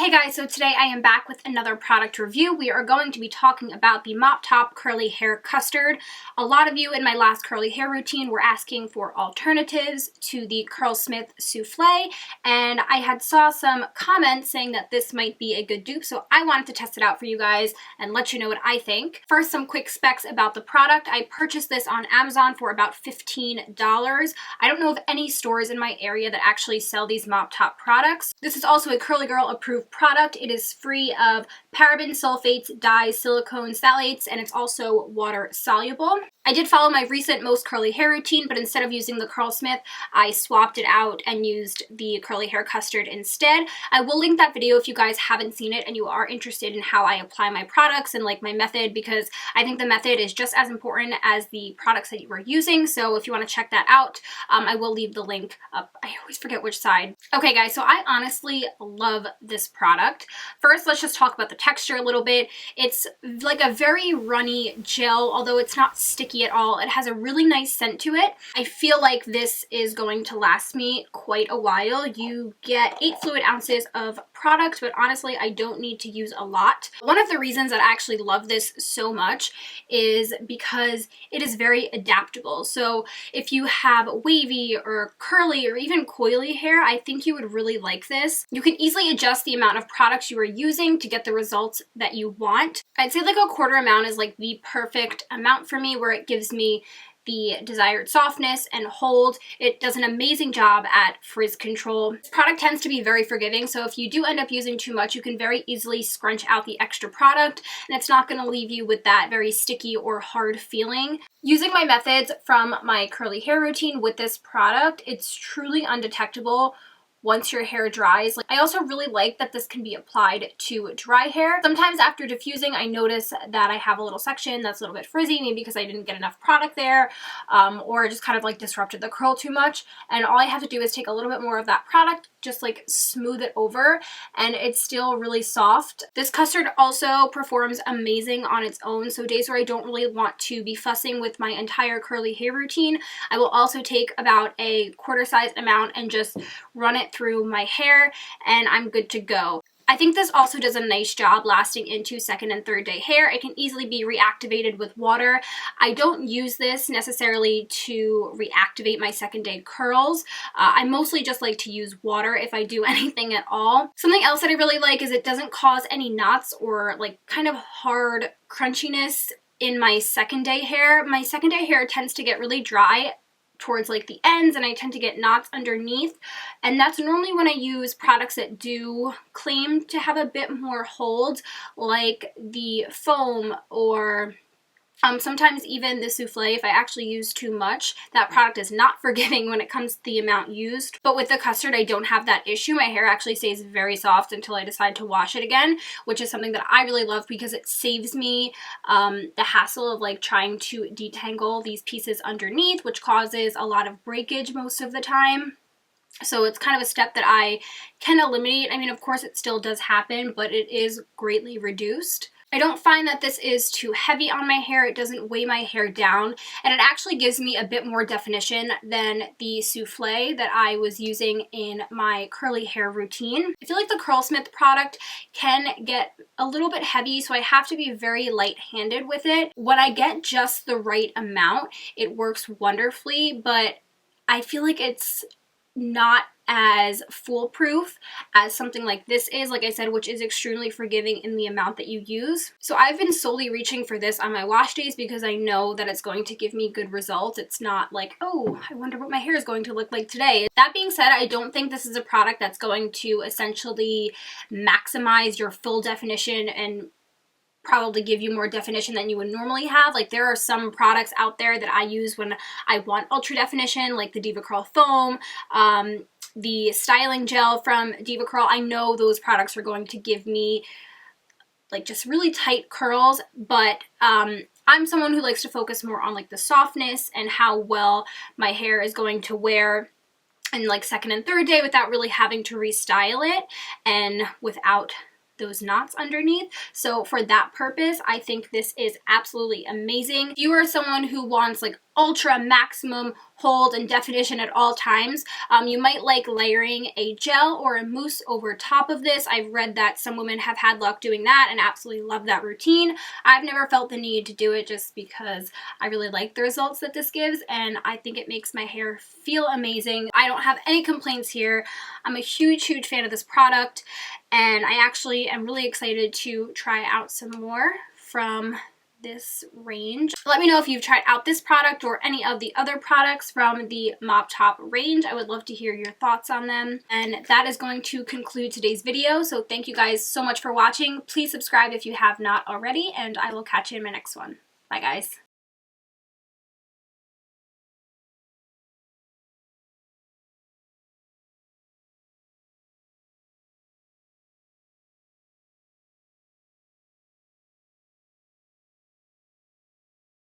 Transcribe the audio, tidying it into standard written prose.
Hey guys, so today I am back with another product review. We are going to be talking about the Mop Top Curly Hair Custard. A lot of you in my last curly hair routine were asking for alternatives to the Curlsmith Souffle, and I had saw some comments saying that this might be a good dupe, so I wanted to test it out for you guys and let you know what I think. First, some quick specs about the product. I purchased this on Amazon for about $15. I don't know of any stores in my area that actually sell these Mop Top products. This is also a Curly Girl approved product. It is free of parabens, sulfates, dyes, silicone, phthalates, and it's also water soluble. I did follow my recent most curly hair routine, but instead of using the Curlsmith, I swapped it out and used the curly hair custard instead. I will link that video if you guys haven't seen it and you are interested in how I apply my products and like my method, because I think the method is just as important as the products that you are using. So if you want to check that out, I will leave the link up. I always forget which side. Okay guys, so I honestly love this product. First, let's just talk about the texture a little bit. It's like a very runny gel, although it's not sticky at all. It has a really nice scent to it. I feel like this is going to last me quite a while. You get 8 fluid ounces of product, but honestly, I don't need to use a lot. One of the reasons that I actually love this so much is because it is very adaptable. So if you have wavy or curly or even coily hair, I think you would really like this. You can easily adjust the amount of products you are using to get the results that you want. I'd say like a quarter amount is like the perfect amount for me, where it gives me the desired softness and hold. It does an amazing job at frizz control. This product tends to be very forgiving, so if you do end up using too much, you can very easily scrunch out the extra product, and it's not going to leave you with that very sticky or hard feeling. Using my methods from my curly hair routine with this product, it's truly undetectable once your hair dries. I also really like that this can be applied to dry hair. Sometimes after diffusing, I notice that I have a little section that's a little bit frizzy, maybe because I didn't get enough product there, or just kind of like disrupted the curl too much. And all I have to do is take a little bit more of that product, just like smooth it over, and it's still really soft. This custard also performs amazing on its own, so days where I don't really want to be fussing with my entire curly hair routine, I will also take about a quarter-sized amount and just run it through my hair, and I'm good to go. I think this also does a nice job lasting into second and third day hair. It can easily be reactivated with water. I don't use this necessarily to reactivate my second day curls. I mostly just like to use water if I do anything at all. Something else that I really like is it doesn't cause any knots or like kind of hard crunchiness in my second day hair. My second day hair tends to get really dry towards like the ends, and I tend to get knots underneath, and that's normally when I use products that do claim to have a bit more hold, like the foam or sometimes even the souffle. If I actually use too much, that product is not forgiving when it comes to the amount used. But with the custard, I don't have that issue. My hair actually stays very soft until I decide to wash it again, which is something that I really love because it saves me the hassle of like trying to detangle these pieces underneath, which causes a lot of breakage most of the time. So it's kind of a step that I can eliminate. I mean, of course, it still does happen, but it is greatly reduced. I don't find that this is too heavy on my hair. It doesn't weigh my hair down, and it actually gives me a bit more definition than the souffle that I was using in my curly hair routine. I feel like the Curlsmith product can get a little bit heavy, so I have to be very light-handed with it. When I get just the right amount, it works wonderfully, but I feel like it's not as foolproof as something like this is, like I said, which is extremely forgiving in the amount that you use. So I've been solely reaching for this on my wash days because I know that it's going to give me good results. It's not like, oh, I wonder what my hair is going to look like today. That being said, I don't think this is a product that's going to essentially maximize your full definition and probably give you more definition than you would normally have. Like, there are some products out there that I use when I want ultra definition, like the Diva Curl foam, the styling gel from Diva Curl. I know those products are going to give me like just really tight curls, but I'm someone who likes to focus more on like the softness and how well my hair is going to wear in like second and third day without really having to restyle it and without those knots underneath. So for that purpose, I think this is absolutely amazing. If you are someone who wants like ultra maximum hold and definition at all times. You might like layering a gel or a mousse over top of this. I've read that some women have had luck doing that and absolutely love that routine. I've never felt the need to do it just because I really like the results that this gives, and I think it makes my hair feel amazing. I don't have any complaints here. I'm a huge fan of this product, and I actually am really excited to try out some more from this range. Let me know if you've tried out this product or any of the other products from the Mop Top range. I would love to hear your thoughts on them. And that is going to conclude today's video. So thank you guys so much for watching. Please subscribe if you have not already, and I will catch you in my next one. Bye guys.